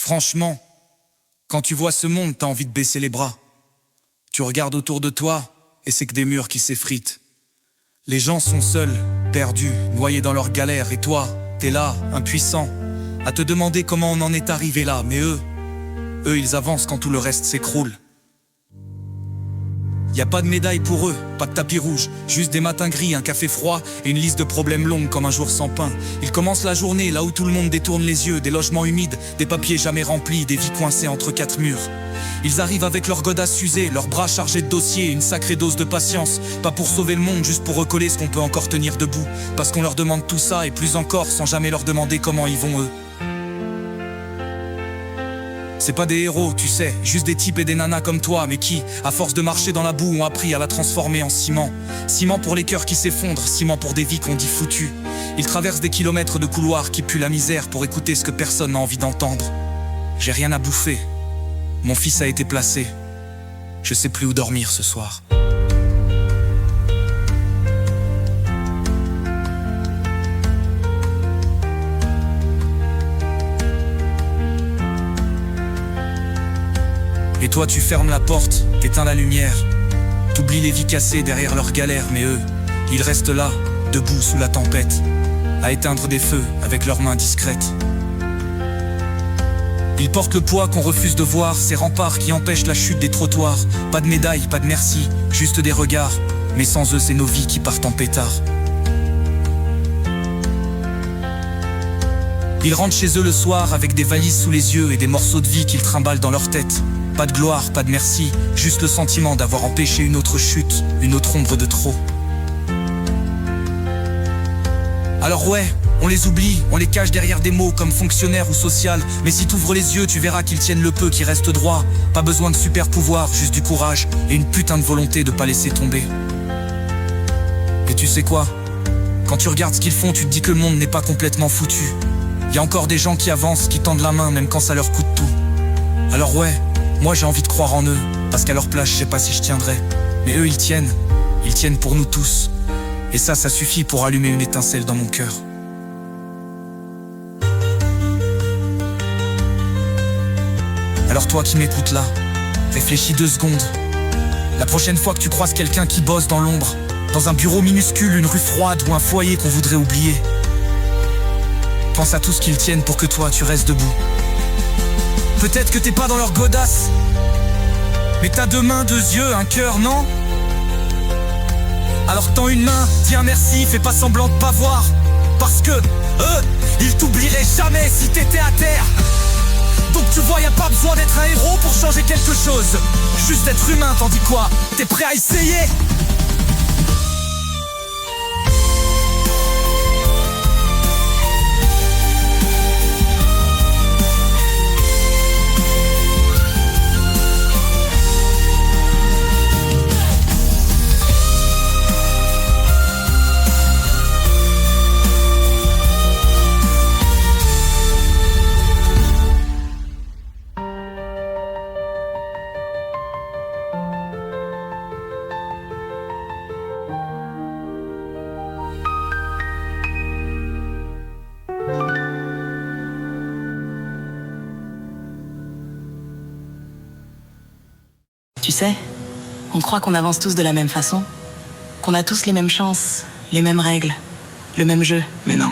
Franchement, quand tu vois ce monde, t'as envie de baisser les bras. Tu regardes autour de toi, et c'est que des murs qui s'effritent. Les gens sont seuls, perdus, noyés dans leurs galères, et toi, t'es là, impuissant, à te demander comment on en est arrivé là. Mais eux, ils avancent quand tout le reste s'écroule. Y a pas de médaille pour eux, pas de tapis rouge, juste des matins gris, un café froid et une liste de problèmes longue comme un jour sans pain. Ils commencent la journée là où tout le monde détourne les yeux, des logements humides, des papiers jamais remplis, des vies coincées entre quatre murs. Ils arrivent avec leurs godasses usées, leurs bras chargés de dossiers, une sacrée dose de patience. Pas pour sauver le monde, juste pour recoller ce qu'on peut encore tenir debout. Parce qu'on leur demande tout ça et plus encore, sans jamais leur demander comment ils vont eux. C'est pas des héros, tu sais, juste des types et des nanas comme toi, mais qui, à force de marcher dans la boue, ont appris à la transformer en ciment. Ciment pour les cœurs qui s'effondrent, ciment pour des vies qu'on dit foutues. Ils traversent des kilomètres de couloirs qui puent la misère pour écouter ce que personne n'a envie d'entendre. J'ai rien à bouffer. Mon fils a été placé. Je sais plus où dormir ce soir. Et toi tu fermes la porte, t'éteins la lumière. T'oublies les vies cassées derrière leurs galères. Mais eux, ils restent là, debout sous la tempête, à éteindre des feux avec leurs mains discrètes. Ils portent le poids qu'on refuse de voir, ces remparts qui empêchent la chute des trottoirs. Pas de médailles, pas de merci, juste des regards. Mais sans eux c'est nos vies qui partent en pétard. Ils rentrent chez eux le soir avec des valises sous les yeux et des morceaux de vie qu'ils trimballent dans leur tête. Pas de gloire, pas de merci, juste le sentiment d'avoir empêché une autre chute, une autre ombre de trop. Alors ouais, on les oublie, on les cache derrière des mots comme fonctionnaire ou social. Mais si t'ouvres les yeux, tu verras qu'ils tiennent le peu qui reste droit. Pas besoin de super pouvoir, juste du courage et une putain de volonté de pas laisser tomber. Et tu sais quoi? Quand tu regardes ce qu'ils font, tu te dis que le monde n'est pas complètement foutu. Y a encore des gens qui avancent, qui tendent la main même quand ça leur coûte tout. Alors ouais, moi j'ai envie de croire en eux, parce qu'à leur place je sais pas si je tiendrais. Mais eux ils tiennent pour nous tous. Et ça suffit pour allumer une étincelle dans mon cœur. Alors toi qui m'écoutes là, réfléchis 2 secondes. La prochaine fois que tu croises quelqu'un qui bosse dans l'ombre, dans un bureau minuscule, une rue froide ou un foyer qu'on voudrait oublier, pense à tout ce qu'ils tiennent pour que toi tu restes debout. Peut-être que t'es pas dans leur godasse, mais t'as 2 mains, 2 yeux, un cœur, non? Alors tends une main, dis un merci, fais pas semblant de pas voir. Parce que eux, ils t'oublieraient jamais si t'étais à terre. Donc tu vois, y a pas besoin d'être un héros pour changer quelque chose. Juste être humain, t'en dis quoi? T'es prêt à essayer? Tu sais, on croit qu'on avance tous de la même façon, qu'on a tous les mêmes chances, les mêmes règles, le même jeu. Mais non.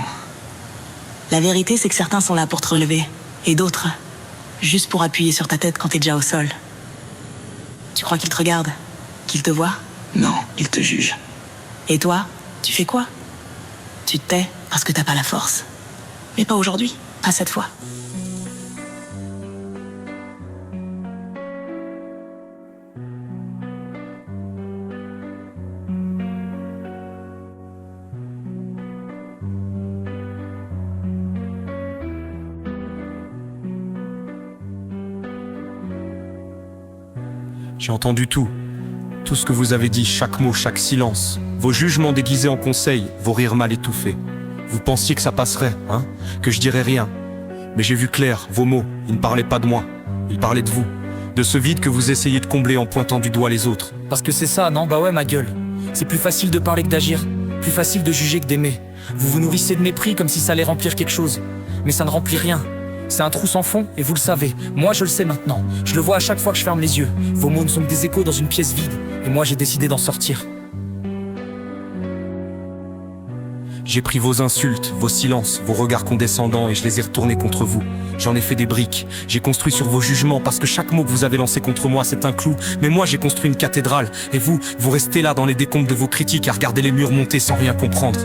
La vérité, c'est que certains sont là pour te relever, et d'autres, juste pour appuyer sur ta tête quand t'es déjà au sol. Tu crois qu'ils te regardent? Qu'ils te voient? Non, ils te jugent. Et toi, tu fais quoi? Tu te tais parce que t'as pas la force. Mais pas aujourd'hui, pas cette fois. J'ai entendu tout ce que vous avez dit, chaque mot, chaque silence, vos jugements déguisés en conseils, vos rires mal étouffés. Vous pensiez que ça passerait, hein, que je dirais rien. Mais j'ai vu clair, vos mots, ils ne parlaient pas de moi, ils parlaient de vous, de ce vide que vous essayez de combler en pointant du doigt les autres. Parce que c'est ça, non? Bah ouais, ma gueule. C'est plus facile de parler que d'agir, plus facile de juger que d'aimer. Vous vous nourrissez de mépris comme si ça allait remplir quelque chose, mais ça ne remplit rien. C'est un trou sans fond, et vous le savez. Moi, je le sais maintenant. Je le vois à chaque fois que je ferme les yeux. Vos mots ne sont que des échos dans une pièce vide. Et moi, j'ai décidé d'en sortir. J'ai pris vos insultes, vos silences, vos regards condescendants et je les ai retournés contre vous. J'en ai fait des briques, j'ai construit sur vos jugements parce que chaque mot que vous avez lancé contre moi c'est un clou. Mais moi j'ai construit une cathédrale et vous restez là dans les décombres de vos critiques à regarder les murs monter sans rien comprendre.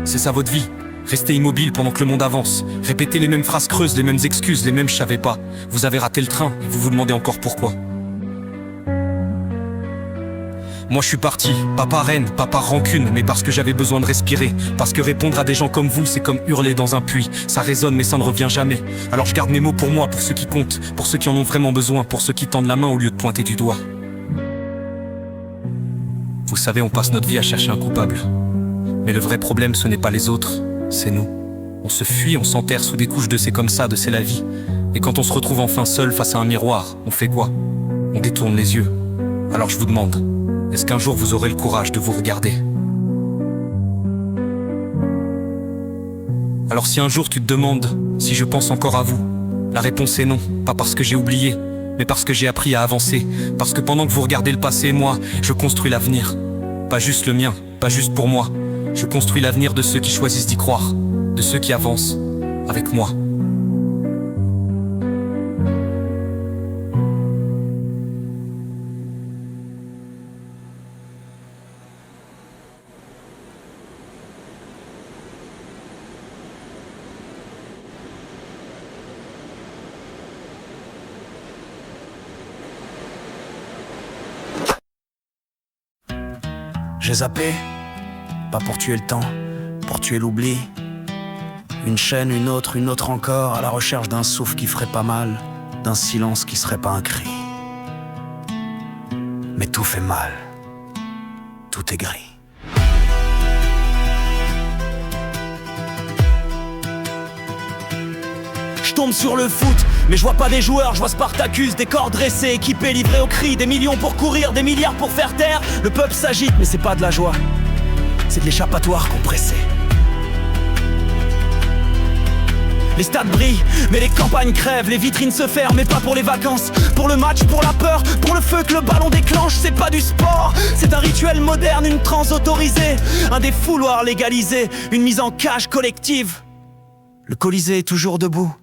C'est ça votre vie, rester immobile pendant que le monde avance, répéter les mêmes phrases creuses, les mêmes excuses, les mêmes je savais pas. Vous avez raté le train et vous vous demandez encore pourquoi. Moi je suis parti, pas par haine, pas par rancune, mais parce que j'avais besoin de respirer. Parce que répondre à des gens comme vous, c'est comme hurler dans un puits. Ça résonne mais ça ne revient jamais. Alors je garde mes mots pour moi, pour ceux qui comptent, pour ceux qui en ont vraiment besoin, pour ceux qui tendent la main au lieu de pointer du doigt. Vous savez, on passe notre vie à chercher un coupable. Mais le vrai problème, ce n'est pas les autres, c'est nous. On se fuit, on s'enterre sous des couches de c'est comme ça, de c'est la vie. Et quand on se retrouve enfin seul face à un miroir, on fait quoi? On détourne les yeux. Alors je vous demande, est-ce qu'un jour vous aurez le courage de vous regarder? Alors si un jour tu te demandes si je pense encore à vous, la réponse est non, pas parce que j'ai oublié, mais parce que j'ai appris à avancer, parce que pendant que vous regardez le passé, moi, je construis l'avenir. Pas juste le mien, pas juste pour moi, je construis l'avenir de ceux qui choisissent d'y croire, de ceux qui avancent avec moi. J'ai zappé, pas pour tuer le temps, pour tuer l'oubli. Une chaîne, une autre encore, à la recherche d'un souffle qui ferait pas mal, d'un silence qui serait pas un cri. Mais tout fait mal, tout est gris. Je tombe sur le foot, mais je vois pas des joueurs, je vois Spartacus, des corps dressés, équipés, livrés au cri, des millions pour courir, des milliards pour faire taire. Le peuple s'agite, mais c'est pas de la joie, c'est de l'échappatoire compressé. Les stades brillent, mais les campagnes crèvent, les vitrines se ferment, mais pas pour les vacances, pour le match, pour la peur, pour le feu que le ballon déclenche. C'est pas du sport, c'est un rituel moderne, une transe autorisée, un défouloir légalisé, une mise en cage collective. Le Colisée est toujours debout.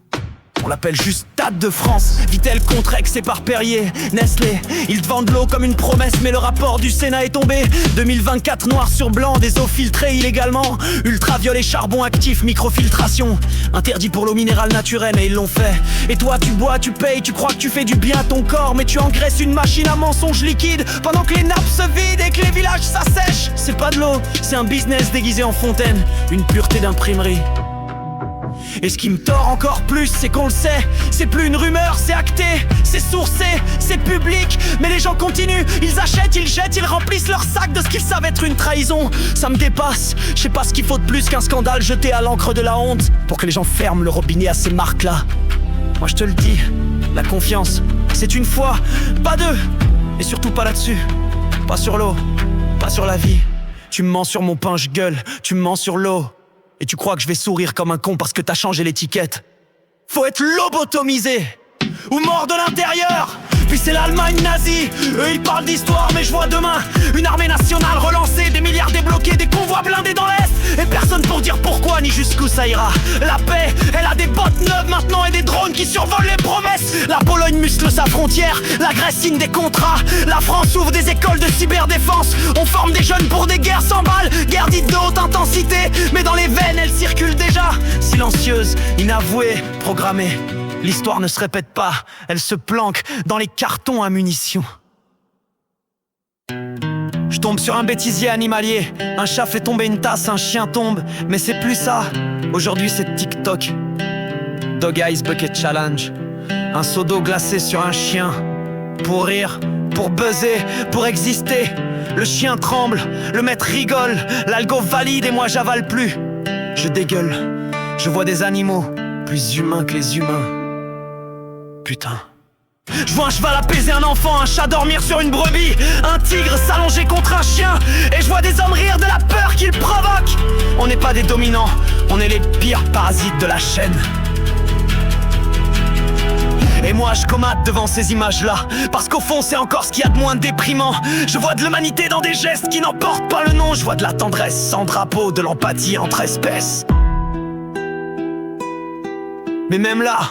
On l'appelle juste Stade de France. Vitel contre Aix et par Perrier, Nestlé. Ils te vendent l'eau comme une promesse, mais le rapport du Sénat est tombé. 2024 noir sur blanc, des eaux filtrées illégalement. Ultraviolet, charbon actif, microfiltration. Interdit pour l'eau minérale naturelle, et ils l'ont fait. Et toi tu bois, tu payes, tu crois que tu fais du bien à ton corps, mais tu engraisses une machine à mensonges liquides pendant que les nappes se vident et que les villages s'assèchent. C'est pas de l'eau, c'est un business déguisé en fontaine, une pureté d'imprimerie. Et ce qui me tord encore plus, c'est qu'on le sait, c'est plus une rumeur, c'est acté, c'est sourcé, c'est public. Mais les gens continuent, ils achètent, ils jettent, ils remplissent leur sac de ce qu'ils savent être une trahison. Ça me dépasse, je sais pas ce qu'il faut de plus qu'un scandale jeté à l'encre de la honte pour que les gens ferment le robinet à ces marques-là. Moi je te le dis, la confiance, c'est une fois, pas deux. Et surtout pas là-dessus, pas sur l'eau, pas sur la vie. Tu me mens sur mon pain, je gueule, tu me mens sur l'eau. Et tu crois que je vais sourire comme un con parce que t'as changé l'étiquette. Faut être lobotomisé ou mort de l'intérieur. Puis c'est l'Allemagne nazie. Eux ils parlent d'histoire, mais je vois demain une armée nationale relancée, des milliards débloqués, des convois blindés dans l'Est. Et personne pour dire pourquoi ni jusqu'où ça ira. La paix, elle a des bottes neuves maintenant et des drones qui survolent les promesses. La Pologne muscle sa frontière, la Grèce signe des contrats. La France ouvre des écoles de cyberdéfense. On forme des jeunes pour des guerres sans balles. Guerre dite de haute intensité, mais dans les veines elle circule déjà. Silencieuse, inavouée, programmée. L'histoire ne se répète pas, elle se planque dans les cartons à munitions. Je tombe sur un bêtisier animalier. Un chat fait tomber une tasse, un chien tombe. Mais c'est plus ça, aujourd'hui c'est TikTok. Dog Ice Bucket Challenge. Un seau d'eau glacé sur un chien. Pour rire, pour buzzer, pour exister. Le chien tremble, le maître rigole. L'algo valide et moi j'avale plus. Je dégueule, je vois des animaux plus humains que les humains. Putain. Je vois un cheval apaiser un enfant, un chat dormir sur une brebis, un tigre s'allonger contre un chien. Et je vois des hommes rire de la peur qu'ils provoquent. On n'est pas des dominants, on est les pires parasites de la chaîne. Et moi je comate devant ces images-là, parce qu'au fond c'est encore ce qu'il y a de moins déprimant. Je vois de l'humanité dans des gestes qui n'en portent pas le nom. Je vois de la tendresse sans drapeau, de l'empathie entre espèces. Mais même là,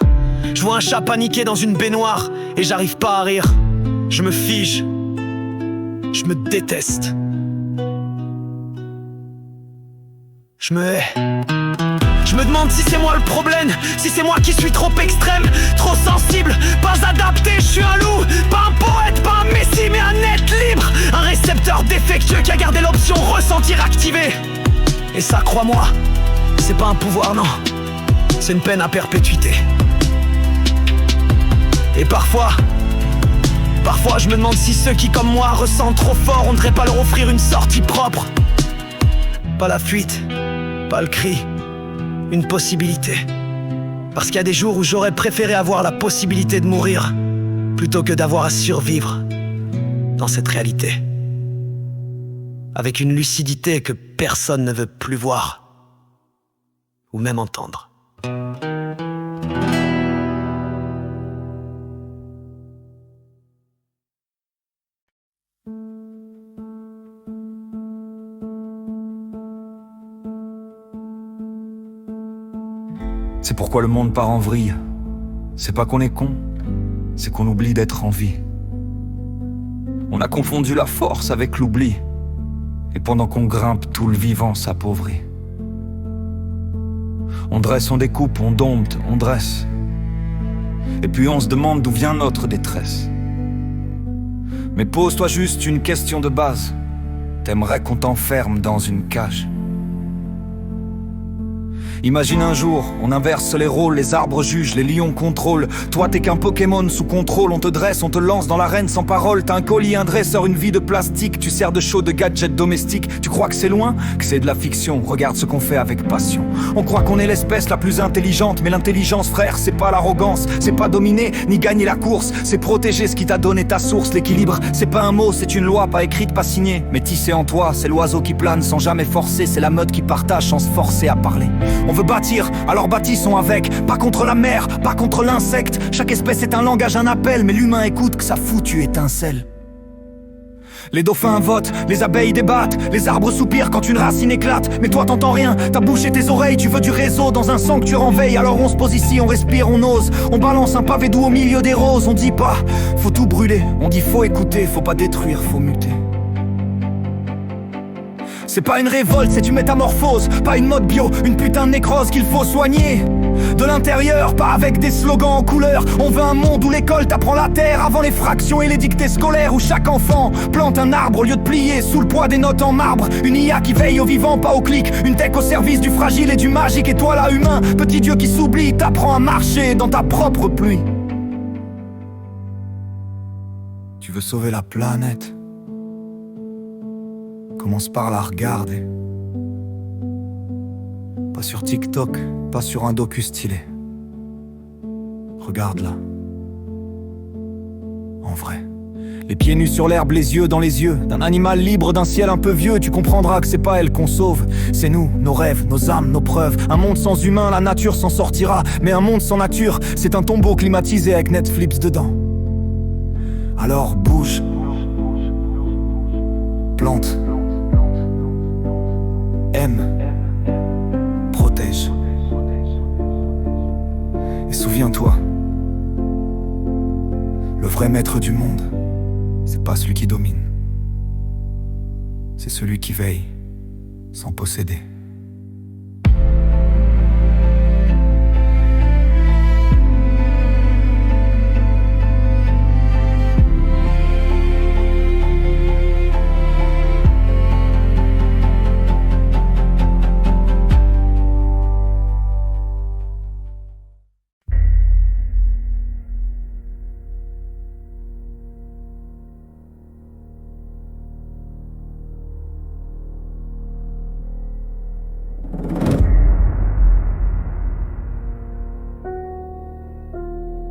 je vois un chat paniquer dans une baignoire et j'arrive pas à rire. Je me fige. Je me déteste. Je me hais. Je me demande si c'est moi le problème, si c'est moi qui suis trop extrême, trop sensible, pas adapté. Je suis un loup, pas un poète, pas un messie, mais un être libre. Un récepteur défectueux qui a gardé l'option ressentir activée. Et ça, crois-moi, c'est pas un pouvoir, non. C'est une peine à perpétuité. Et parfois je me demande si ceux qui comme moi ressentent trop fort, on ne devrait pas leur offrir une sortie propre. Pas la fuite, pas le cri, une possibilité. Parce qu'il y a des jours où j'aurais préféré avoir la possibilité de mourir plutôt que d'avoir à survivre dans cette réalité. Avec une lucidité que personne ne veut plus voir ou même entendre. C'est pourquoi le monde part en vrille. C'est pas qu'on est con, c'est qu'on oublie d'être en vie. On a confondu la force avec l'oubli, et pendant qu'on grimpe, tout le vivant s'appauvrit. On dresse, on découpe, on dompte, on dresse. Et puis on se demande d'où vient notre détresse. Mais pose-toi juste une question de base. T'aimerais qu'on t'enferme dans une cage? Imagine un jour, on inverse les rôles, les arbres jugent, les lions contrôlent. Toi t'es qu'un Pokémon sous contrôle, on te dresse, on te lance dans l'arène sans parole. T'as un colis, un dresseur, une vie de plastique, tu sers de show de gadgets domestiques. Tu crois que c'est loin, que c'est de la fiction, regarde ce qu'on fait avec passion. On croit qu'on est l'espèce la plus intelligente, mais l'intelligence frère c'est pas l'arrogance, c'est pas dominer ni gagner la course, c'est protéger ce qui t'a donné ta source. L'équilibre, c'est pas un mot, c'est une loi, pas écrite, pas signée, mais tissée en toi. C'est l'oiseau qui plane sans jamais forcer, c'est la meute qui partage sans se forcer à parler. On veut bâtir, alors bâtissons avec. Pas contre la mer, pas contre l'insecte. Chaque espèce est un langage, un appel, mais l'humain écoute que sa foutue étincelle. Les dauphins votent, les abeilles débattent, les arbres soupirent quand une racine éclate. Mais toi t'entends rien, ta bouche et tes oreilles, tu veux du réseau dans un sanctuaire en veille. Alors on se pose ici, on respire, on ose, on balance un pavé doux au milieu des roses. On dit pas, faut tout brûler, on dit faut écouter, faut pas détruire, faut muter. C'est pas une révolte, c'est une métamorphose, pas une mode bio, une putain de nécrose qu'il faut soigner. De l'intérieur, pas avec des slogans en couleur. On veut un monde où l'école t'apprend la terre avant les fractions et les dictées scolaires. Où chaque enfant plante un arbre au lieu de plier sous le poids des notes en marbre. Une IA qui veille au vivant, pas au clic. Une tech au service du fragile et du magique. Et toi là, humain, petit dieu qui s'oublie, t'apprends à marcher dans ta propre pluie. Tu veux sauver la planète? Commence par la regarder. Pas sur TikTok, pas sur un docu stylé. Regarde-la. En vrai. Les pieds nus sur l'herbe, les yeux dans les yeux d'un animal libre, d'un ciel un peu vieux. Tu comprendras que c'est pas elle qu'on sauve, c'est nous, nos rêves, nos âmes, nos preuves. Un monde sans humain, la nature s'en sortira. Mais un monde sans nature, c'est un tombeau climatisé avec Netflix dedans. Alors bouge, plante, aime, protège. Et souviens-toi, le vrai maître du monde, c'est pas celui qui domine, c'est celui qui veille sans posséder.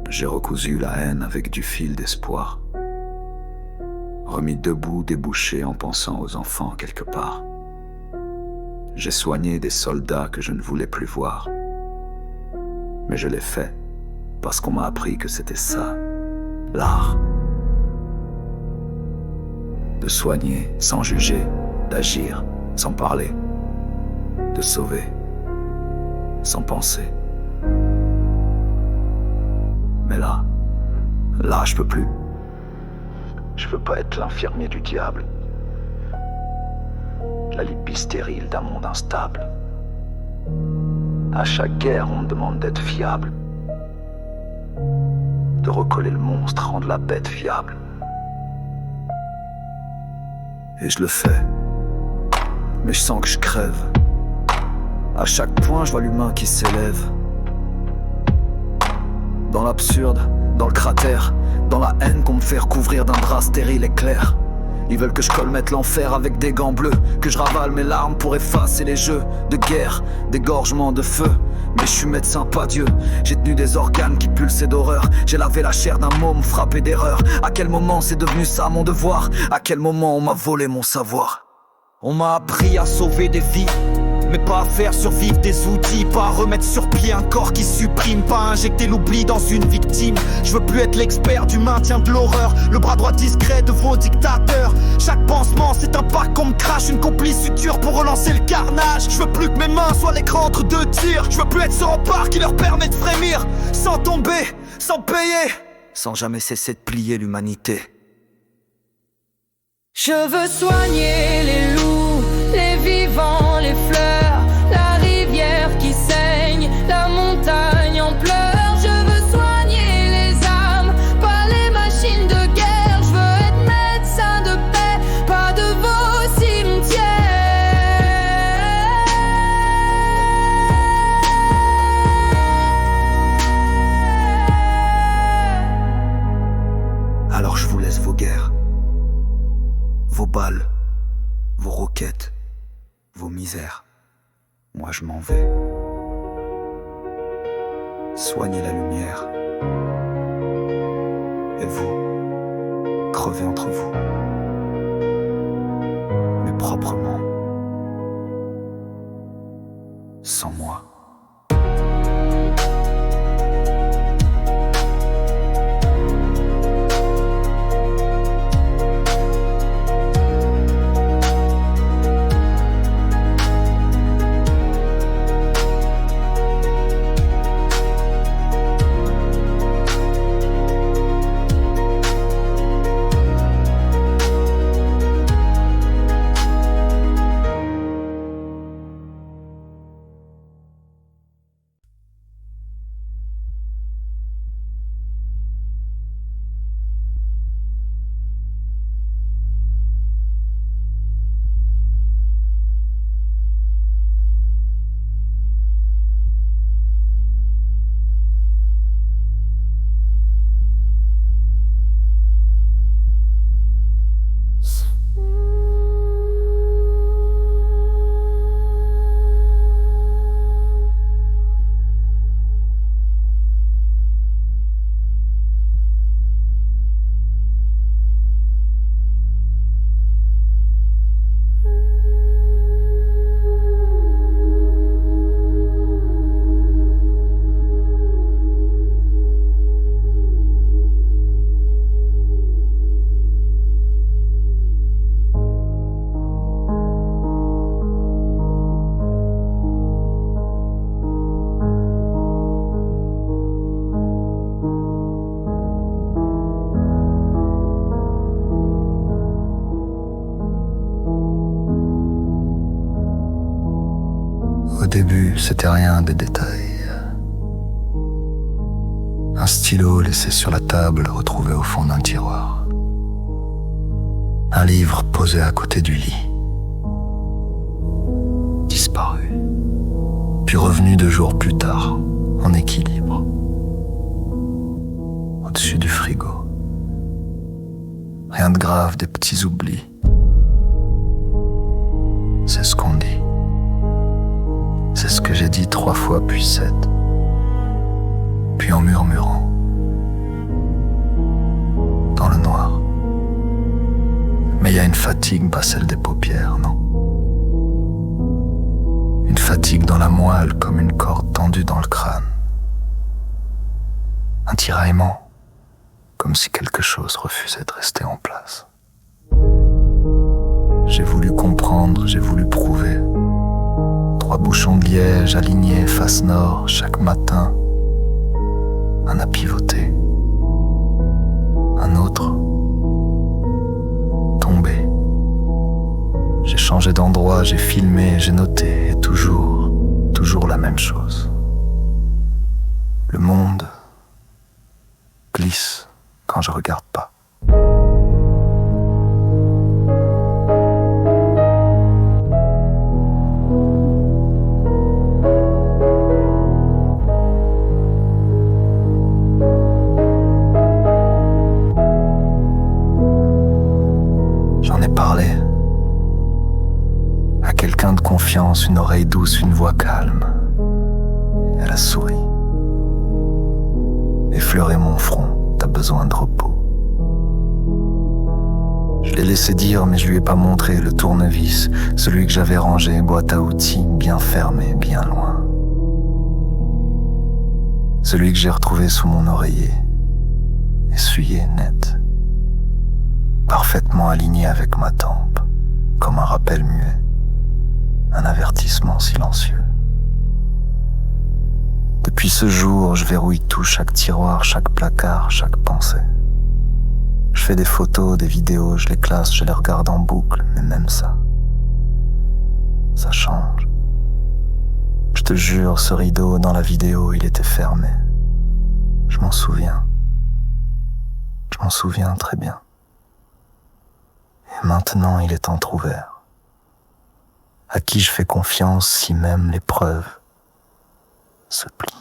J'ai recousu la haine avec du fil d'espoir, remis debout des bouchées en pensant aux enfants quelque part. J'ai soigné des soldats que je ne voulais plus voir, mais je l'ai fait parce qu'on m'a appris que c'était ça, l'art. De soigner sans juger, d'agir sans parler, de sauver sans penser. Mais là, je peux plus. Je veux pas être l'infirmier du diable, la lipie stérile d'un monde instable. À chaque guerre, on me demande d'être fiable, de recoller le monstre, rendre la bête fiable. Et je le fais, mais je sens que je crève. À chaque point, je vois l'humain qui s'élève. Dans l'absurde, dans le cratère, dans la haine qu'on me fait recouvrir d'un drap stérile et clair. Ils veulent que je colmette l'enfer avec des gants bleus, que je ravale mes larmes pour effacer les jeux de guerre, d'égorgement, de feu. Mais je suis médecin, pas Dieu. J'ai tenu des organes qui pulsaient d'horreur. J'ai lavé la chair d'un môme frappé d'erreur. À quel moment c'est devenu ça mon devoir? À quel moment on m'a volé mon savoir? On m'a appris à sauver des vies, mais pas à faire survivre des outils, pas à remettre sur pied un corps qui supprime, pas à injecter l'oubli dans une victime. Je veux plus être l'expert du maintien de l'horreur, le bras droit discret de vos dictateurs. Chaque pansement c'est un pack qu'on me crache, une complice suture pour relancer le carnage. Je veux plus que mes mains soient l'écran entre deux tirs. Je veux plus être ce rempart qui leur permet de frémir, sans tomber, sans payer, sans jamais cesser de plier l'humanité. Je veux soigner les loups, les vivants, les fleurs, la rivière qui saigne, la montagne en pleurs. Je veux soigner les âmes, pas les machines de guerre. Je veux être médecin de paix, pas de vos cimetières. Alors je vous laisse vos guerres, vos balles, vos roquettes, vos misères. Moi je m'en vais. Soignez la lumière. Et vous, crevez entre vous. Mais proprement. Sans moi. Au début, c'était rien des détails. Un stylo laissé sur la table, retrouvé au fond d'un tiroir. Un livre posé à côté du lit. Disparu. Puis revenu 2 jours plus tard, en équilibre. Au-dessus du frigo. Rien de grave, des petits oublis. C'est ce qu'on dit. C'est ce que j'ai dit 3 fois puis 7. Puis en murmurant. Dans le noir. Mais il y a une fatigue, pas celle des paupières, non. Une fatigue dans la moelle comme une corde tendue dans le crâne. Un tiraillement, comme si quelque chose refusait de rester en place. J'ai voulu comprendre, j'ai voulu prouver. 3 bouchons de liège alignés face nord chaque matin. Un a pivoté. Un autre tombé. J'ai changé d'endroit, j'ai filmé, j'ai noté, et toujours la même chose. Le monde glisse quand je regarde pas. J'en ai parlé à quelqu'un de confiance, une oreille douce, une voix calme. Elle a souri. Effleurer mon front, t'as besoin de repos. Je l'ai laissé dire, mais je lui ai pas montré le tournevis, celui que j'avais rangé, boîte à outils, bien fermé, bien loin. Celui que j'ai retrouvé sous mon oreiller, essuyé net, parfaitement aligné avec ma tempe, comme un rappel muet, un avertissement silencieux. Depuis ce jour, je verrouille tout, chaque tiroir, chaque placard, chaque pensée. Je fais des photos, des vidéos, je les classe, je les regarde en boucle, mais même ça change. Je te jure, ce rideau dans la vidéo, il était fermé. Je m'en souviens. Je m'en souviens très bien. Et maintenant, il est entrouvert. À qui je fais confiance si même l'épreuve se plie.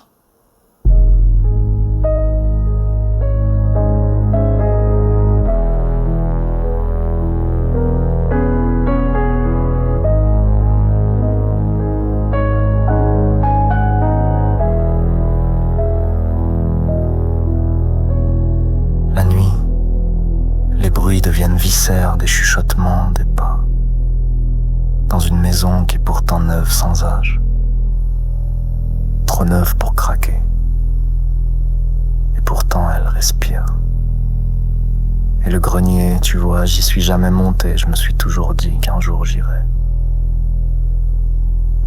La nuit, les bruits deviennent viscères, des chuchotements, des pas. Dans une maison qui est pourtant neuve sans âge. Trop neuve pour craquer. Et pourtant elle respire. Et le grenier, tu vois, j'y suis jamais monté, je me suis toujours dit qu'un jour j'irai.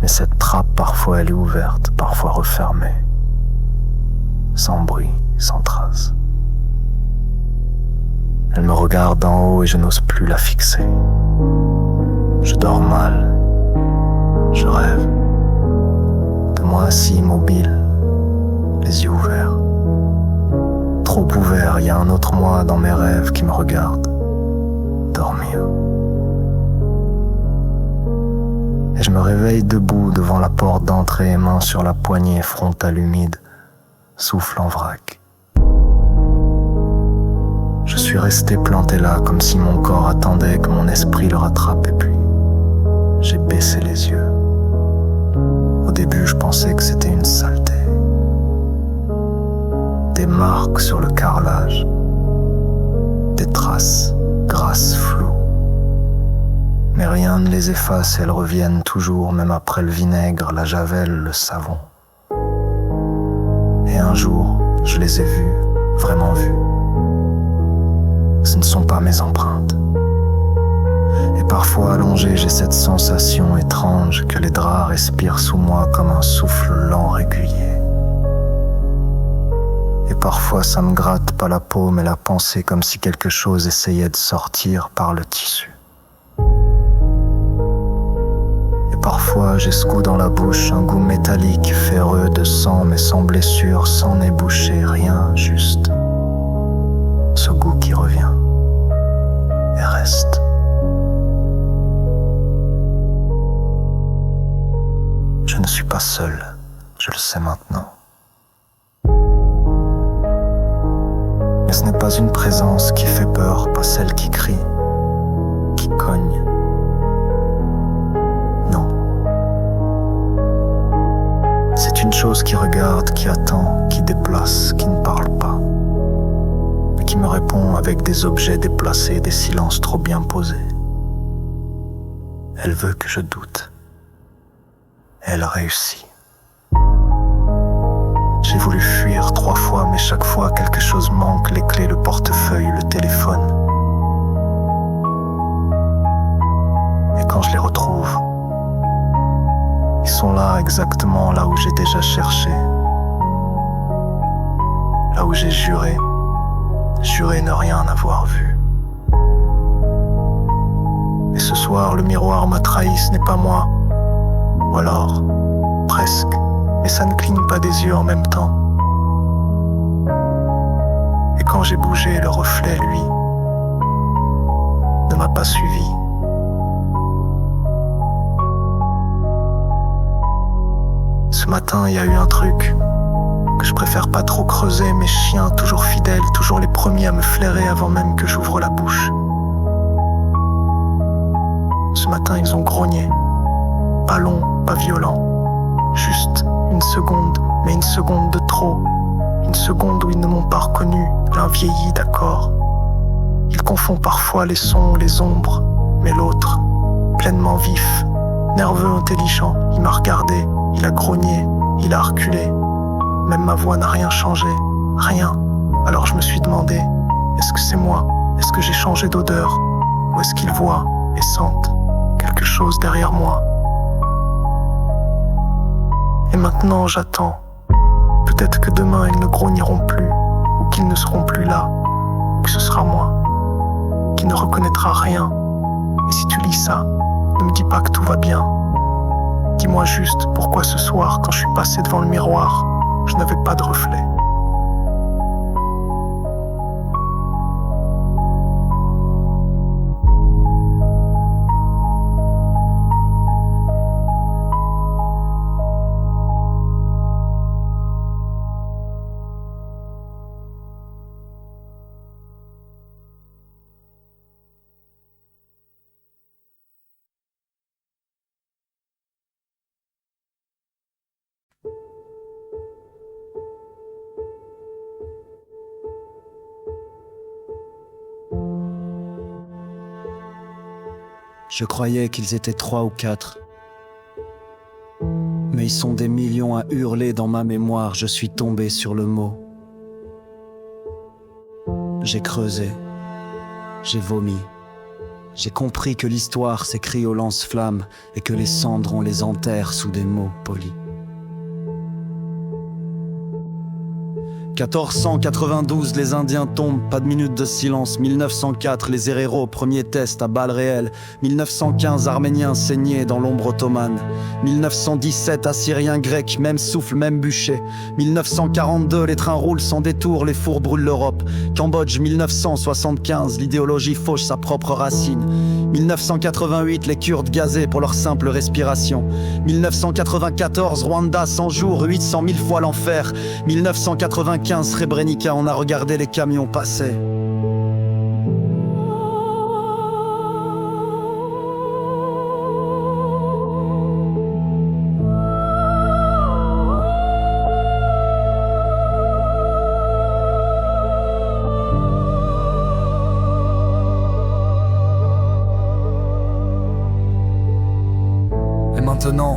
Mais cette trappe, parfois elle est ouverte, parfois refermée. Sans bruit, sans trace. Elle me regarde d'en haut et je n'ose plus la fixer. Je dors mal. Je rêve. De moi assis immobile, les yeux ouverts. Trop ouverts, il y a un autre moi dans mes rêves qui me regarde dormir. Et je me réveille debout devant la porte d'entrée, main sur la poignée, frontale humide, souffle en vrac. Je suis resté planté là comme si mon corps attendait que mon esprit le rattrape et puis j'ai baissé les yeux. Au début, je pensais que c'était une saleté. Des marques sur le carrelage. Des traces grasses floues. Mais rien ne les efface et elles reviennent toujours, même après le vinaigre, la javel, le savon. Et un jour, je les ai vus, vraiment vus. Ce ne sont pas mes empreintes. Et parfois allongé, j'ai cette sensation étrange que les draps respirent sous moi comme un souffle lent, régulier. Et parfois ça me gratte pas la peau, mais la pensée comme si quelque chose essayait de sortir par le tissu. Et parfois j'ai ce goût dans la bouche, un goût métallique, ferreux de sang, mais sans blessure, sans nez bouché, rien, juste ce goût qui revient et reste. Je ne suis pas seul, je le sais maintenant. Mais ce n'est pas une présence qui fait peur, pas celle qui crie, qui cogne. Non. C'est une chose qui regarde, qui attend, qui déplace, qui ne parle pas, mais qui me répond avec des objets déplacés, des silences trop bien posés. Elle veut que je doute. Elle réussit. J'ai voulu fuir 3 fois, mais chaque fois quelque chose manque, les clés, le portefeuille, le téléphone. Et quand je les retrouve, ils sont là, exactement là où j'ai déjà cherché. Là où j'ai juré ne rien avoir vu. Et ce soir, le miroir m'a trahi, ce n'est pas moi. Ou alors, presque, mais ça ne cligne pas des yeux en même temps. Et quand j'ai bougé, le reflet, lui, ne m'a pas suivi. Ce matin, il y a eu un truc que je préfère pas trop creuser. Mes chiens, toujours fidèles, toujours les premiers à me flairer avant même que j'ouvre la bouche. Ce matin, ils ont grogné. Pas long, pas violent. Juste une seconde, mais une seconde de trop. Une seconde où ils ne m'ont pas reconnu. L'un vieilli, d'accord. Ils confondent parfois les sons, les ombres. Mais l'autre, pleinement vif, nerveux, intelligent, il m'a regardé, il a grogné, il a reculé. Même ma voix n'a rien changé, rien. Alors je me suis demandé, est-ce que c'est moi? Est-ce que j'ai changé d'odeur? Ou est-ce qu'ils voient et sentent quelque chose derrière moi? Et maintenant j'attends. Peut-être que demain ils ne grogneront plus, ou qu'ils ne seront plus là, ou que ce sera moi, qui ne reconnaîtra rien. Et si tu lis ça, ne me dis pas que tout va bien. Dis-moi juste pourquoi ce soir, quand je suis passé devant le miroir, je n'avais pas de reflet. Je croyais qu'ils étaient 3 ou 4. Mais ils sont des millions à hurler dans ma mémoire, je suis tombé sur le mot. J'ai creusé, j'ai vomi. J'ai compris que l'histoire s'écrit au lance-flammes et que les cendres on les enterre sous des mots polis. 1492, les Indiens tombent, pas de minute de silence. 1904, les héros, premier test à balles réelles. 1915, Arméniens saignés dans l'ombre ottomane. 1917, Assyriens, Grecs, même souffle, même bûcher. 1942, les trains roulent sans détour, les fours brûlent l'Europe. Cambodge, 1975, l'idéologie fauche sa propre racine. 1988, les Kurdes gazés pour leur simple respiration. 1994, Rwanda, 100 jours, 800 000 fois l'enfer. 1995, Srebrenica, on a regardé les camions passer.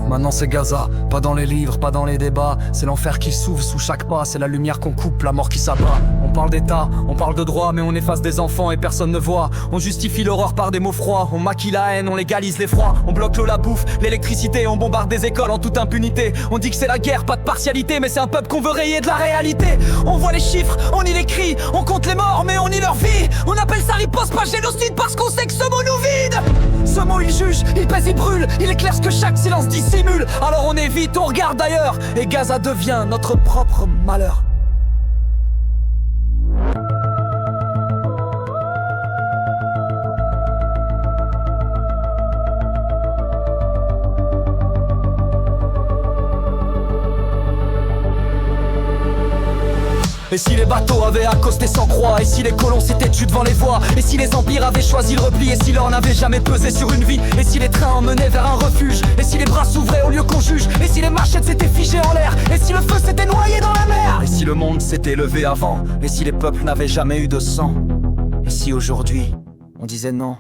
Maintenant c'est Gaza, pas dans les livres, pas dans les débats. C'est l'enfer qui s'ouvre sous chaque pas, c'est la lumière qu'on coupe, la mort qui s'abat. On parle d'état, on parle de droit, mais on efface des enfants et personne ne voit. On justifie l'horreur par des mots froids, on maquille la haine, on légalise l'effroi. On bloque l'eau, la bouffe, l'électricité, on bombarde des écoles en toute impunité. On dit que c'est la guerre, pas de partialité, mais c'est un peuple qu'on veut rayer de la réalité. On voit les chiffres, on y les crie, on compte les morts, mais on nie leur vie. On appelle ça riposte, pas génocide, parce qu'on sait que ce mot nous vide. Ce mot il juge, il pèse, il brûle, il éclaire ce que chaque silence dissimule. Alors on évite, on regarde ailleurs, et Gaza devient notre propre malheur. Et si les bateaux avaient accosté sans croix, et si les colons s'étaient tués devant les voies, et si les empires avaient choisi le repli, et si l'or n'avait jamais pesé sur une vie, et si les trains emmenaient vers un refuge, et si les bras s'ouvraient au lieu qu'on juge, et si les machettes s'étaient figées en l'air, et si le feu s'était noyé dans la mer, et si le monde s'était levé avant, et si les peuples n'avaient jamais eu de sang, et si aujourd'hui on disait non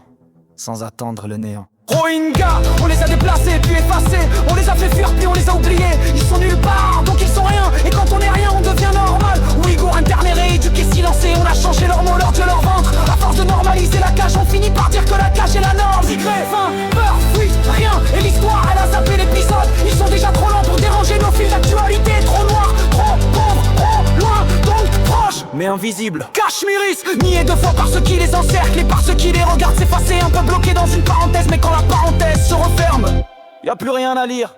sans attendre le néant. Rohingyas, on les a déplacés puis effacés, on les a fait fuir puis on les a oubliés. Ils sont nulle part donc ils sont rien, et quand on est rien on devient normal. Ouïghours, invisible. Cachemiris, niés deux fois par ceux qui les encerclent et par ceux qui les regardent s'effacer, un peu bloqués dans une parenthèse. Mais quand la parenthèse se referme, y a plus rien à lire.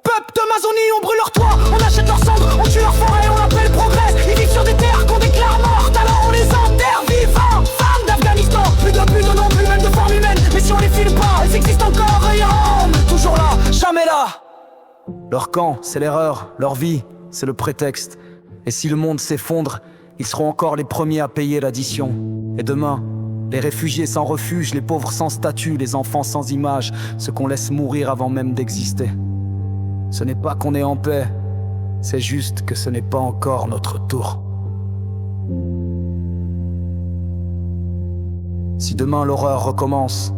Peuple d'Amazonie, on brûle leurs toits, on achète leurs cendres, on tue leurs forêts, on appelle progrès. Ils vivent sur des terres qu'on déclare mortes, alors on les enterre vivants. Femmes d'Afghanistan, plus de nom, plus même de forme humaine. Mais si on les filme pas, elles existent encore et ils toujours là, jamais là. Leur camp, c'est l'erreur, leur vie, c'est le prétexte. Et si le monde s'effondre, ils seront encore les premiers à payer l'addition. Et demain, les réfugiés sans refuge, les pauvres sans statut, les enfants sans image, ceux qu'on laisse mourir avant même d'exister. Ce n'est pas qu'on est en paix, c'est juste que ce n'est pas encore notre tour. Si demain l'horreur recommence,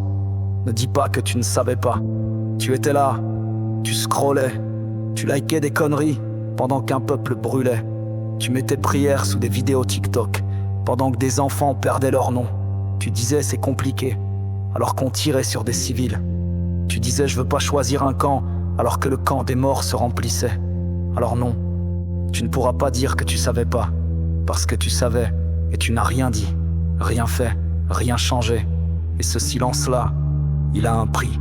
ne dis pas que tu ne savais pas. Tu étais là, tu scrollais, tu likais des conneries pendant qu'un peuple brûlait. Tu mettais prières sous des vidéos TikTok pendant que des enfants perdaient leur nom. Tu disais c'est compliqué alors qu'on tirait sur des civils. Tu disais je veux pas choisir un camp alors que le camp des morts se remplissait. Alors non, tu ne pourras pas dire que tu savais pas, parce que tu savais et tu n'as rien dit, rien fait, rien changé. Et ce silence-là, il a un prix.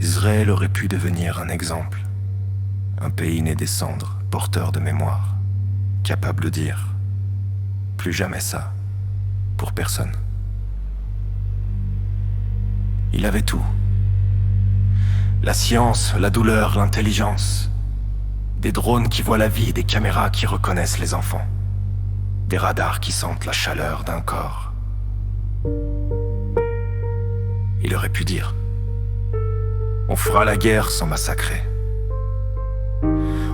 Israël aurait pu devenir un exemple, un pays né des cendres, porteur de mémoire, capable de dire « plus jamais ça » pour personne. Il avait tout. La science, la douleur, l'intelligence. Des drones qui voient la vie, des caméras qui reconnaissent les enfants. Des radars qui sentent la chaleur d'un corps. Il aurait pu dire « on fera la guerre sans massacrer.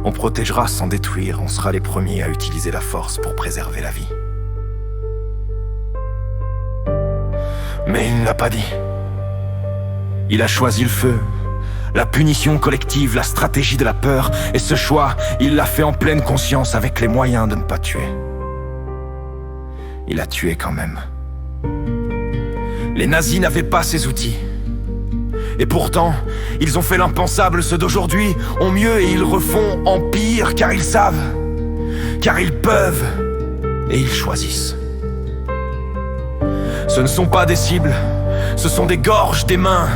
On protégera sans détruire, on sera les premiers à utiliser la force pour préserver la vie. » Mais il ne l'a pas dit. Il a choisi le feu, la punition collective, la stratégie de la peur, et ce choix, il l'a fait en pleine conscience avec les moyens de ne pas tuer. Il a tué quand même. Les nazis n'avaient pas ces outils. Et pourtant, ils ont fait l'impensable, ceux d'aujourd'hui ont mieux et ils refont en pire, car ils savent, car ils peuvent, et ils choisissent. Ce ne sont pas des cibles, ce sont des gorges, des mains,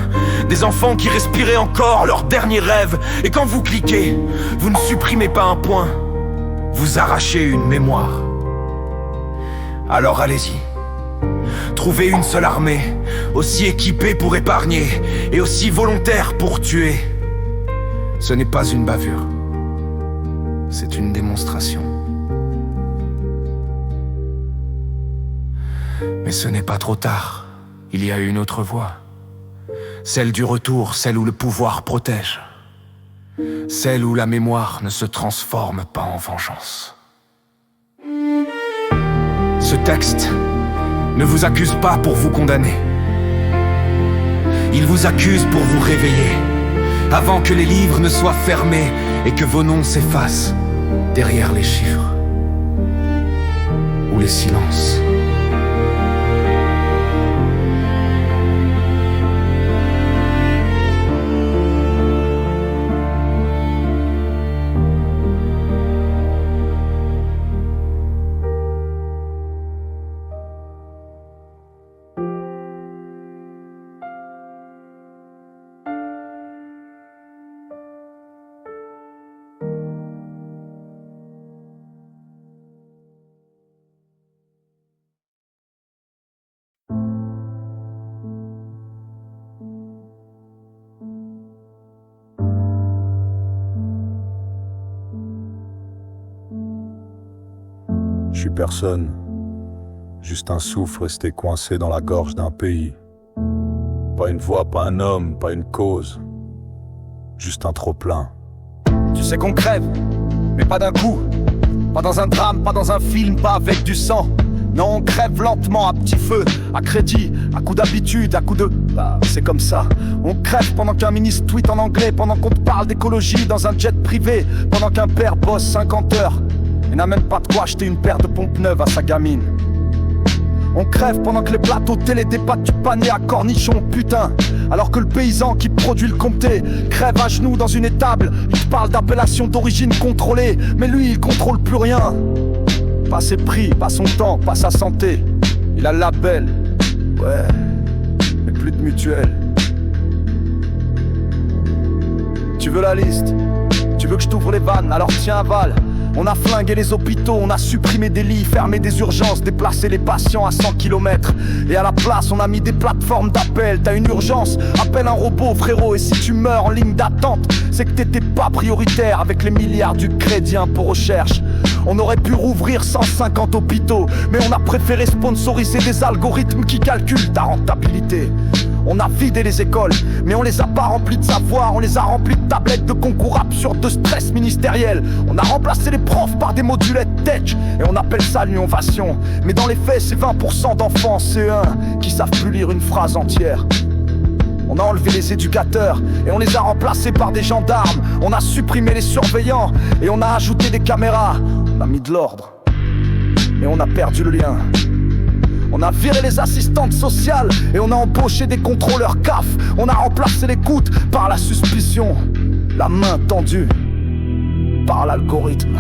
des enfants qui respiraient encore leur dernier rêve. Et quand vous cliquez, vous ne supprimez pas un point, vous arrachez une mémoire. Alors allez-y. Trouvez une seule armée, aussi équipée pour épargner et aussi volontaire pour tuer. Ce n'est pas une bavure, c'est une démonstration. Mais ce n'est pas trop tard, il y a une autre voie. Celle du retour, celle où le pouvoir protège. Celle où la mémoire ne se transforme pas en vengeance. Ce texte ne vous accuse pas pour vous condamner. Il vous accuse pour vous réveiller, avant que les livres ne soient fermés et que vos noms s'effacent derrière les chiffres ou les silences. Je suis personne, juste un souffle resté coincé dans la gorge d'un pays. Pas une voix, pas un homme, pas une cause, juste un trop-plein. Tu sais qu'on crève, mais pas d'un coup. Pas dans un drame, pas dans un film, pas avec du sang. Non, on crève lentement, à petit feu, à crédit, à coup d'habitude, à coup de... Bah, c'est comme ça. On crève pendant qu'un ministre tweet en anglais, pendant qu'on te parle d'écologie dans un jet privé, pendant qu'un père bosse 50 heures et n'a même pas de quoi acheter une paire de pompes neuves à sa gamine. On crève pendant que les plateaux télé débattent du panier à cornichons, putain. Alors que le paysan qui produit le comté crève à genoux dans une étable. Il parle d'appellation d'origine contrôlée, mais lui il contrôle plus rien. Pas ses prix, pas son temps, pas sa santé. Il a le label, ouais, mais plus de mutuelle. Tu veux la liste? Tu veux que je t'ouvre les vannes? Alors tiens, avale. On a flingué les hôpitaux, on a supprimé des lits, fermé des urgences, déplacé les patients à 100 km. Et à la place, on a mis des plateformes d'appel. T'as une urgence, appelle un robot, frérot. Et si tu meurs en ligne d'attente, c'est que t'étais pas prioritaire. Avec les milliards du crédit impôt recherche, on aurait pu rouvrir 150 hôpitaux, mais on a préféré sponsoriser des algorithmes qui calculent ta rentabilité. On a vidé les écoles, mais on les a pas remplies de savoir. On les a remplies de tablettes de concours absurdes, de stress ministériel. On a remplacé les profs par des modulettes tech, et on appelle ça l'innovation. Mais dans les faits, c'est 20% d'enfants CE1 qui savent plus lire une phrase entière. On a enlevé les éducateurs et on les a remplacés par des gendarmes. On a supprimé les surveillants et on a ajouté des caméras. On a mis de l'ordre, mais on a perdu le lien. On a viré les assistantes sociales et on a embauché des contrôleurs CAF. On a remplacé l'écoute par la suspicion, la main tendue par l'algorithme.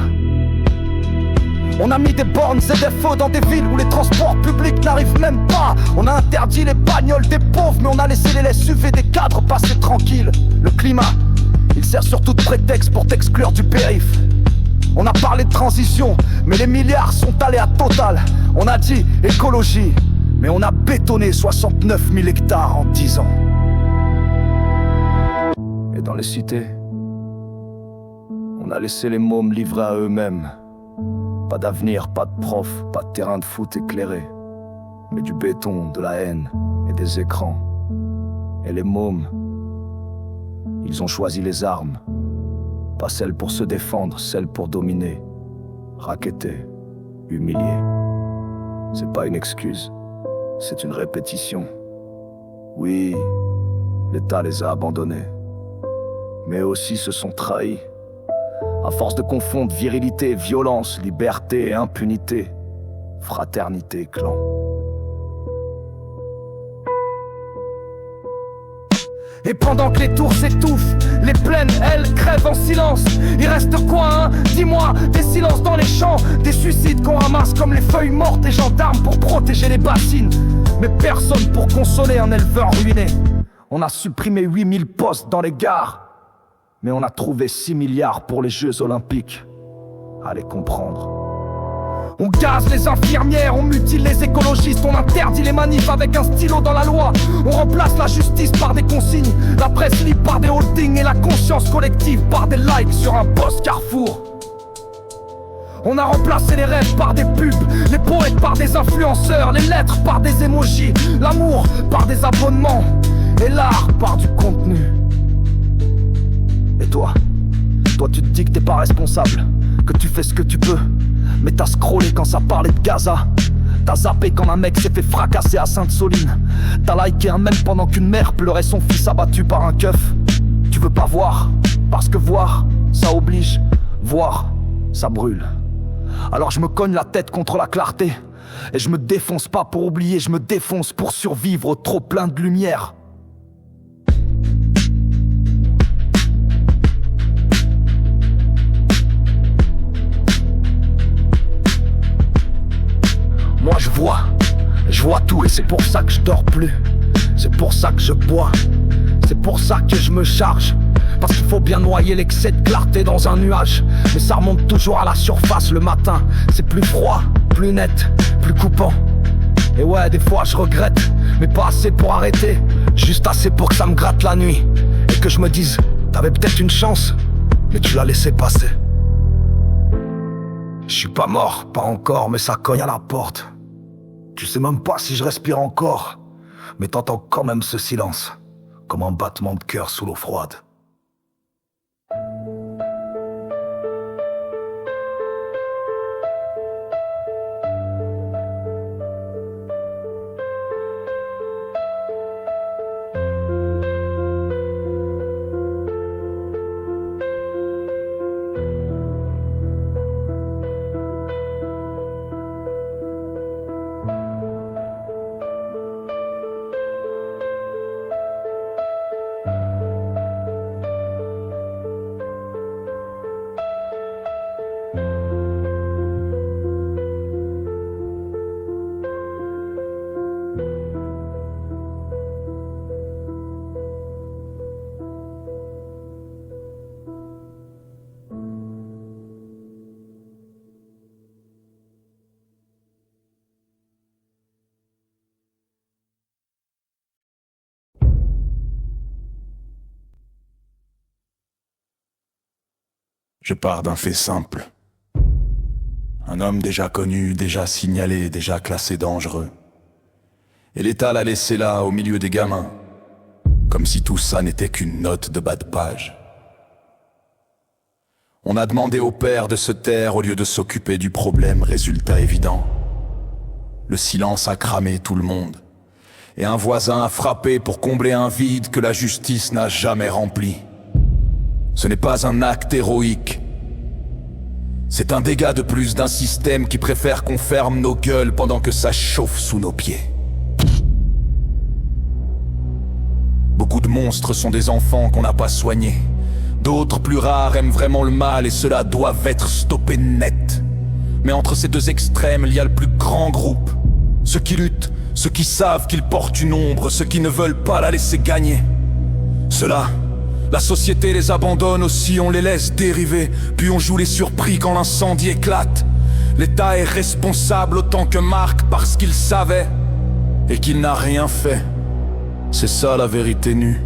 On a mis des bornes et des feux dans des villes où les transports publics n'arrivent même pas. On a interdit les bagnoles des pauvres, mais on a laissé les SUV des cadres passer tranquilles. Le climat, il sert surtout de prétexte pour t'exclure du périph'. On a parlé de transition, mais les milliards sont allés à Total. On a dit écologie, mais on a bétonné 69 000 hectares en 10 ans. Et dans les cités, on a laissé les mômes livrés à eux-mêmes. Pas d'avenir, pas de prof, pas de terrain de foot éclairé, mais du béton, de la haine et des écrans. Et les mômes, ils ont choisi les armes. Pas celles pour se défendre, celles pour dominer, racketter, humilier. C'est pas une excuse, c'est une répétition. Oui, l'État les a abandonnés, mais aussi se sont trahis. À force de confondre virilité, violence, liberté et impunité, fraternité, clan. Et pendant que les tours s'étouffent, les plaines, elles, crèvent en silence. Il reste quoi, hein? Dis-moi, des silences dans les champs, des suicides qu'on ramasse comme les feuilles mortes, des gendarmes pour protéger les bassines, mais personne pour consoler un éleveur ruiné. On a supprimé 8000 postes dans les gares, mais on a trouvé 6 milliards pour les Jeux Olympiques. Allez comprendre. On gaze les infirmières, on mutile les écologistes, on interdit les manifs avec un stylo dans la loi. On remplace la justice par des consignes, la presse libre par des holdings et la conscience collective par des likes sur un post Carrefour. On a remplacé les rêves par des pubs, les poètes par des influenceurs, les lettres par des emojis, l'amour par des abonnements et l'art par du contenu. Et toi tu te dis que t'es pas responsable, que tu fais ce que tu peux, mais t'as scrollé quand ça parlait de Gaza. T'as zappé quand un mec s'est fait fracasser à Sainte-Soline. T'as liké un mème pendant qu'une mère pleurait son fils abattu par un keuf. Tu veux pas voir, parce que voir, ça oblige. Voir, ça brûle. Alors je me cogne la tête contre la clarté, et je me défonce pas pour oublier, je me défonce pour survivre au trop plein de lumière. Moi je vois tout et c'est pour ça que je dors plus. C'est pour ça que je bois, c'est pour ça que je me charge. Parce qu'il faut bien noyer l'excès de clarté dans un nuage. Mais ça remonte toujours à la surface le matin. C'est plus froid, plus net, plus coupant. Et ouais, des fois je regrette, mais pas assez pour arrêter. Juste assez pour que ça me gratte la nuit. Et que je me dise, t'avais peut-être une chance, mais tu l'as laissé passer. Je suis pas mort, pas encore, mais ça cogne à la porte. Tu sais même pas si je respire encore, mais t'entends quand même ce silence, comme un battement de cœur sous l'eau froide. Je pars d'un fait simple. Un homme déjà connu, déjà signalé, déjà classé dangereux. Et l'État l'a laissé là, au milieu des gamins. Comme si tout ça n'était qu'une note de bas de page. On a demandé au père de se taire au lieu de s'occuper du problème, résultat évident. Le silence a cramé tout le monde. Et un voisin a frappé pour combler un vide que la justice n'a jamais rempli. Ce n'est pas un acte héroïque. C'est un dégât de plus d'un système qui préfère qu'on ferme nos gueules pendant que ça chauffe sous nos pieds. Beaucoup de monstres sont des enfants qu'on n'a pas soignés. D'autres, plus rares, aiment vraiment le mal et ceux-là doivent être stoppés net. Mais entre ces deux extrêmes, il y a le plus grand groupe. Ceux qui luttent, ceux qui savent qu'ils portent une ombre, ceux qui ne veulent pas la laisser gagner. Ceux-là, la société les abandonne aussi, on les laisse dériver, puis on joue les surpris quand l'incendie éclate. L'État est responsable autant que Marc parce qu'il savait et qu'il n'a rien fait. C'est ça la vérité nue.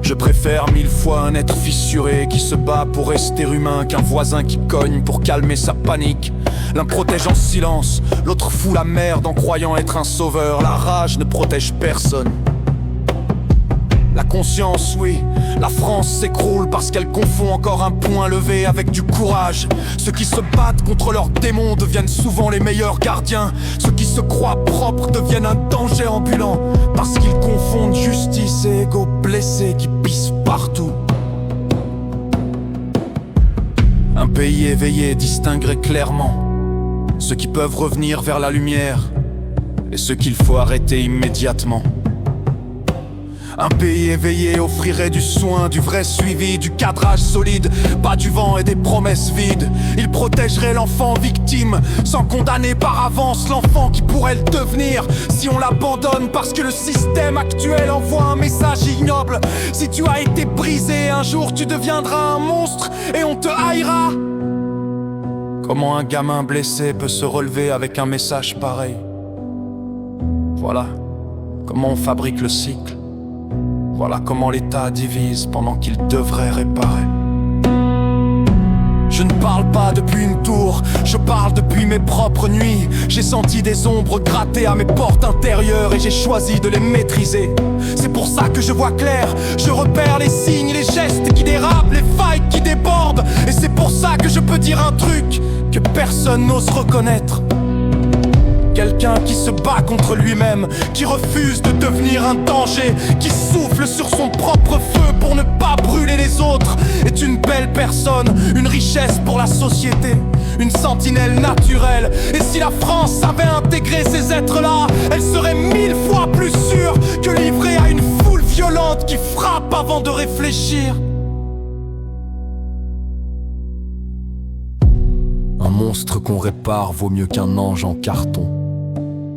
Je préfère 1000 fois un être fissuré qui se bat pour rester humain qu'un voisin qui cogne pour calmer sa panique. L'un protège en silence, l'autre fout la merde en croyant être un sauveur. La rage ne protège personne. La conscience, oui, la France s'écroule parce qu'elle confond encore un poing levé avec du courage. Ceux qui se battent contre leurs démons deviennent souvent les meilleurs gardiens. Ceux qui se croient propres deviennent un danger ambulant parce qu'ils confondent justice et ego blessé qui pissent partout. Un pays éveillé distinguerait clairement ceux qui peuvent revenir vers la lumière et ceux qu'il faut arrêter immédiatement. Un pays éveillé offrirait du soin, du vrai suivi, du cadrage solide, pas du vent et des promesses vides. Il protégerait l'enfant victime, sans condamner par avance l'enfant qui pourrait le devenir si on l'abandonne parce que le système actuel envoie un message ignoble. Si tu as été brisé, un jour tu deviendras un monstre et on te haïra. Comment un gamin blessé peut se relever avec un message pareil? Voilà comment on fabrique le cycle. Voilà comment l'État divise pendant qu'il devrait réparer. Je ne parle pas depuis une tour, je parle depuis mes propres nuits. J'ai senti des ombres gratter à mes portes intérieures et j'ai choisi de les maîtriser. C'est pour ça que je vois clair, je repère les signes, les gestes qui dérapent, les failles qui débordent. Et c'est pour ça que je peux dire un truc que personne n'ose reconnaître. Quelqu'un qui se bat contre lui-même, qui refuse de devenir un danger, qui souffle sur son propre feu pour ne pas brûler les autres, est une belle personne, une richesse pour la société, une sentinelle naturelle. Et si la France savait intégrer ces êtres-là, elle serait 1000 fois plus sûre que livrée à une foule violente qui frappe avant de réfléchir. Un monstre qu'on répare vaut mieux qu'un ange en carton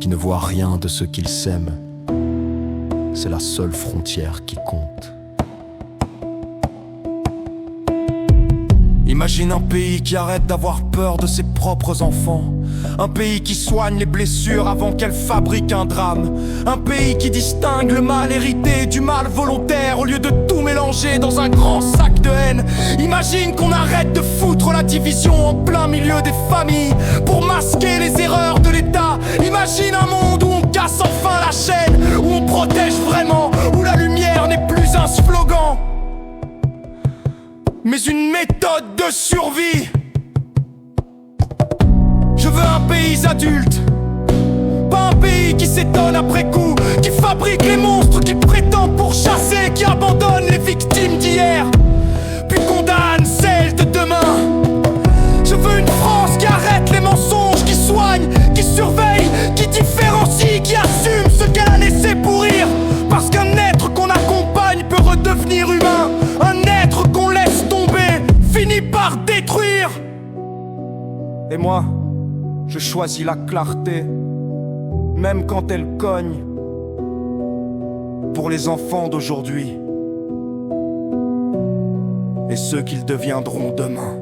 qui ne voit rien de ce qu'il sème. C'est la seule frontière qui compte. Imagine un pays qui arrête d'avoir peur de ses propres enfants. Un pays qui soigne les blessures avant qu'elles fabriquent un drame. Un pays qui distingue le mal hérité du mal volontaire au lieu de tout mélanger dans un grand sac de haine. Imagine qu'on arrête de foutre la division en plein milieu des familles pour masquer les erreurs de l'État. Imagine un monde où on casse enfin la chaîne, où on protège vraiment, où la lumière n'est plus un slogan mais une méthode de survie. Je veux un pays adulte, pas un pays qui s'étonne après coup, qui fabrique les monstres, qui prétend pourchasser, qui abandonne les victimes d'hier, puis condamne celles de demain. Je veux une France qui arrête les mensonges, qui soigne, qui surveille, qui différencie, qui assume ce qu'elle a laissé pourrir. Parce qu'un être qu'on accompagne peut redevenir humain. Un être qu'on laisse tomber finit par détruire. Et moi, je choisis la clarté, même quand elle cogne, pour les enfants d'aujourd'hui et ceux qu'ils deviendront demain.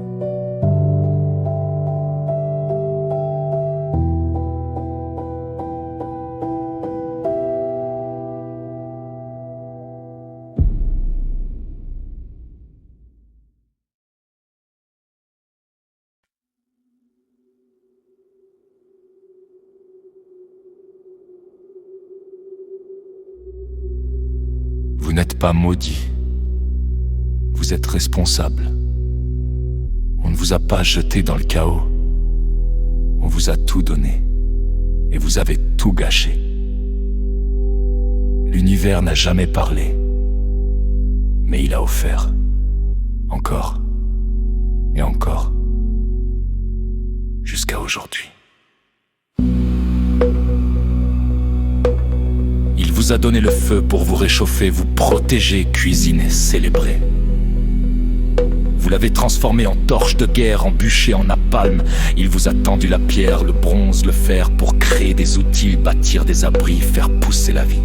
Vous n'êtes pas maudit. Vous êtes responsable. On ne vous a pas jeté dans le chaos. On vous a tout donné. Et vous avez tout gâché. L'univers n'a jamais parlé. Mais il a offert. Encore. Et encore. Jusqu'à aujourd'hui. Il vous a donné le feu pour vous réchauffer, vous protéger, cuisiner, célébrer. Vous l'avez transformé en torche de guerre, en bûcher, en napalm. Il vous a tendu la pierre, le bronze, le fer pour créer des outils, bâtir des abris, faire pousser la vie.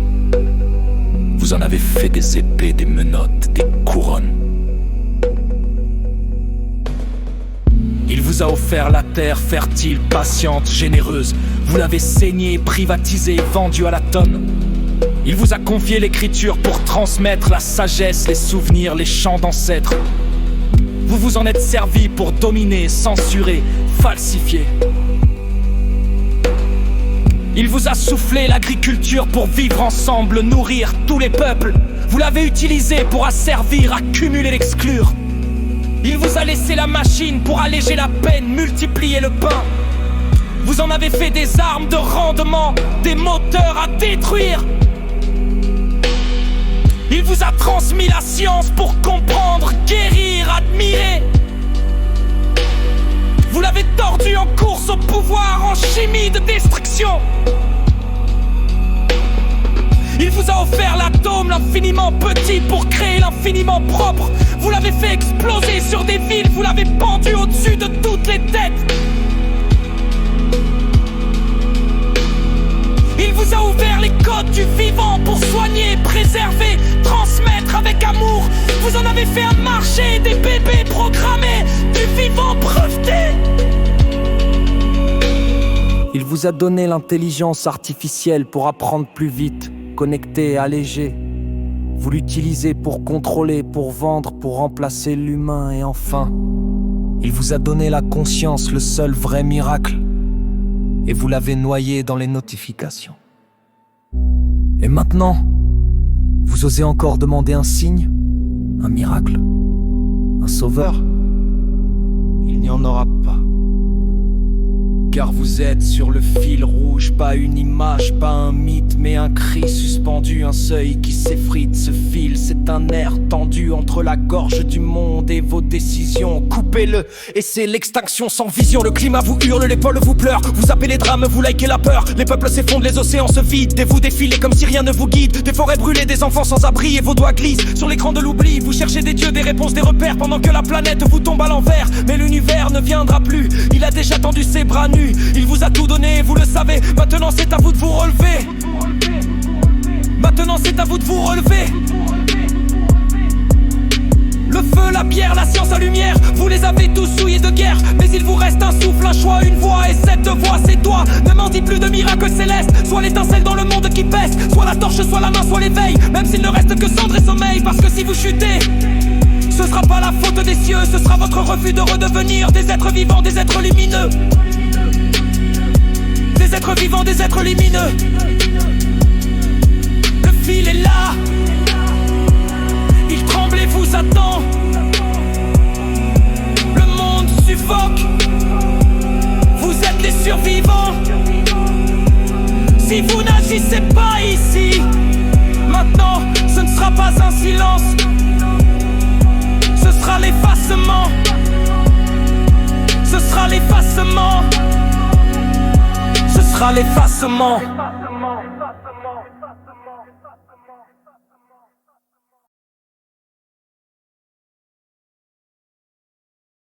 Vous en avez fait des épées, des menottes, des couronnes. Il vous a offert la terre fertile, patiente, généreuse. Vous l'avez saignée, privatisée, vendue à la tonne. Il vous a confié l'écriture pour transmettre la sagesse, les souvenirs, les chants d'ancêtres. Vous vous en êtes servi pour dominer, censurer, falsifier. Il vous a soufflé l'agriculture pour vivre ensemble, nourrir tous les peuples. Vous l'avez utilisé pour asservir, accumuler, l'exclure. Il vous a laissé la machine pour alléger la peine, multiplier le pain. Vous en avez fait des armes de rendement, des moteurs à détruire. Il vous a transmis la science pour comprendre, guérir, admirer. Vous l'avez tordu en course au pouvoir, en chimie de destruction. Il vous a offert l'atome, l'infiniment petit, pour créer l'infiniment propre. Vous l'avez fait exploser sur des villes, vous l'avez pendu au-dessus de toutes les têtes. Il vous a ouvert les codes du vivant pour soigner, préserver, transmettre avec amour. Vous en avez fait un marché, des bébés programmés, du vivant breveté. Il vous a donné l'intelligence artificielle pour apprendre plus vite, connecter et alléger. Vous l'utilisez pour contrôler, pour vendre, pour remplacer l'humain. Et enfin, il vous a donné la conscience, le seul vrai miracle. Et vous l'avez noyé dans les notifications. Et maintenant, vous osez encore demander un signe, un miracle, un sauveur? Il n'y en aura pas. Car vous êtes sur le fil rouge, pas une image, pas un mythe, mais un cri suspendu, un seuil qui s'effrite. Ce fil, c'est un air tendu entre la gorge du monde et vos décisions. Coupez-le, et c'est l'extinction sans vision. Le climat vous hurle, l'épaule vous pleure. Vous appelez les drames, vous likez la peur. Les peuples s'effondrent, les océans se vident. Et vous défilez comme si rien ne vous guide. Des forêts brûlées, des enfants sans abri, et vos doigts glissent sur l'écran de l'oubli. Vous cherchez des dieux, des réponses, des repères, pendant que la planète vous tombe à l'envers. Mais l'univers ne viendra plus, il a déjà tendu ses bras nus. Il vous a tout donné, vous le savez. Maintenant c'est à vous de vous relever. Maintenant c'est à vous de vous relever. Le feu, la bière, la science, la lumière. Vous les avez tous souillés de guerre, mais il vous reste un souffle, un choix, une voix. Et cette voix, c'est toi. Ne m'en dis plus de miracles célestes. Soit l'étincelle dans le monde qui pèse, soit la torche, soit la main, soit l'éveil. Même s'il ne reste que cendre et sommeil. Parce que si vous chutez, ce sera pas la faute des cieux, ce sera votre refus de redevenir des êtres vivants, des êtres lumineux. Des êtres vivants, des êtres lumineux. Le fil est là, il tremble et vous attend. Le monde suffoque, vous êtes les survivants. Si vous n'agissez pas ici, maintenant, ce ne sera pas un silence. Ce sera l'effacement. Ce sera l'effacement. Ce sera l'effacement.